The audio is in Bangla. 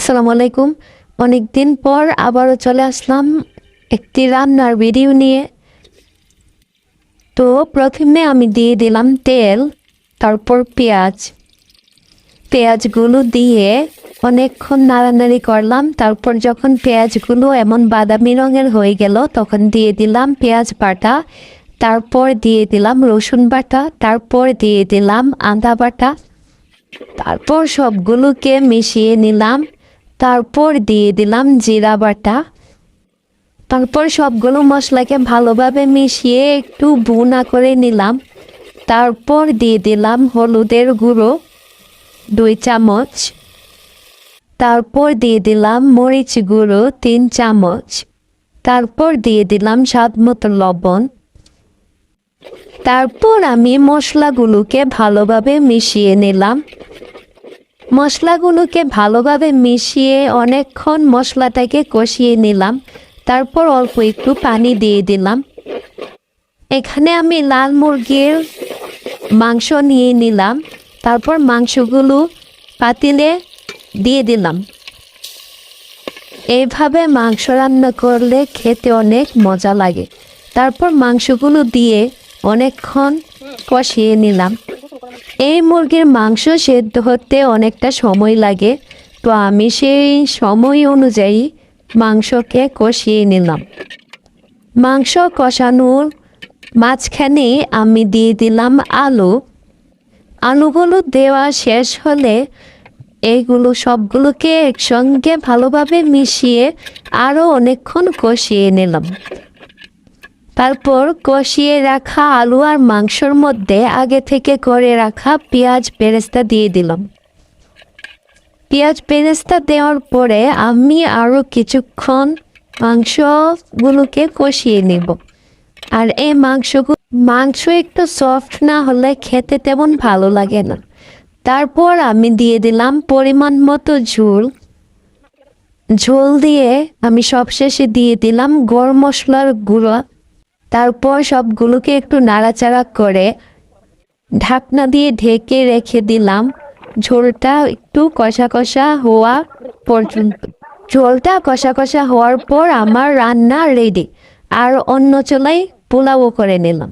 আসসালামু আলাইকুম। অনেকদিন পর আবারও চলে আসলাম একটি রান্নার ভিডিও নিয়ে। তো প্রথমে আমি দিয়ে দিলাম তেল, তারপর পেঁয়াজগুলো দিয়ে অনেকক্ষণ নাড়ানাড়ি করলাম। তারপর যখন পেঁয়াজগুলো এমন বাদামি রঙের হয়ে গেল তখন দিয়ে দিলাম পেঁয়াজ বাটা, তারপর দিয়ে দিলাম রসুন বাটা, তারপর দিয়ে দিলাম আদা বাটা, তারপর সবগুলোকে মিশিয়ে নিলাম। তারপর দিয়ে দিলাম জিরা বাটা, তারপর সবগুলো মশলাকে ভালোভাবে মিশিয়ে একটু ভুনা করে নিলাম। তারপর দিয়ে দিলাম হলুদের গুঁড়ো 2 চামচ, তারপর দিয়ে দিলাম মরিচ গুঁড়ো 3 চামচ, তারপর দিয়ে দিলাম স্বাদমতো লবণ। তারপর আমি মশলাগুলোকে ভালোভাবে মিশিয়ে নিলাম। মশলাগুলোকে ভালোভাবে মিশিয়ে অনেকক্ষণ মশলাটাকে কষিয়ে নিলাম। তারপর অল্প একটু পানি দিয়ে দিলাম। এখানে আমি লাল মুরগির মাংস নিয়ে নিলাম। তারপর মাংসগুলো পাতিলে দিয়ে দিলাম। এইভাবে মাংস রান্না করলে খেতে অনেক মজা লাগে। তারপর মাংসগুলো দিয়ে অনেকক্ষণ কষিয়ে নিলাম। এই মুরগির মাংস সেদ্ধ হতে অনেকটা সময় লাগে, তো আমি সেই সময় অনুযায়ী মাংসকে কষিয়ে নিলাম। মাংস কষানোর মাঝখানে আমি দিয়ে দিলাম আলুগুলো দেওয়া শেষ হলে এইগুলো সবগুলোকে একসঙ্গে ভালোভাবে মিশিয়ে আরও অনেকক্ষণ কষিয়ে নিলাম। তারপর কষিয়ে রাখা আলু আর মাংসর মধ্যে আগে থেকে করে রাখা পেঁয়াজ বেরেস্তা দিয়ে দিলাম। পেঁয়াজ বেরেস্তা দেওয়ার পরে আমি আরও কিছুক্ষণ মাংসগুলোকে কষিয়ে নেব। আর এই মাংস একটু সফট না হলে খেতে তেমন ভালো লাগে না। তারপর আমি দিয়ে দিলাম পরিমাণ মতো ঝোল দিয়ে আমি সবশেষে দিয়ে দিলাম গরম মশলার গুঁড়ো। তারপর সবগুলোকে একটু নাড়াচাড়া করে ঢাকনা দিয়ে ঢেকে রেখে দিলাম ঝোলটা একটু কষা কষা হওয়া পর্যন্ত। ঝোলটা কষা কষা হওয়ার পর আমার রান্না রেডি। আর অন্য চুলায় পোলাও করে নিলাম।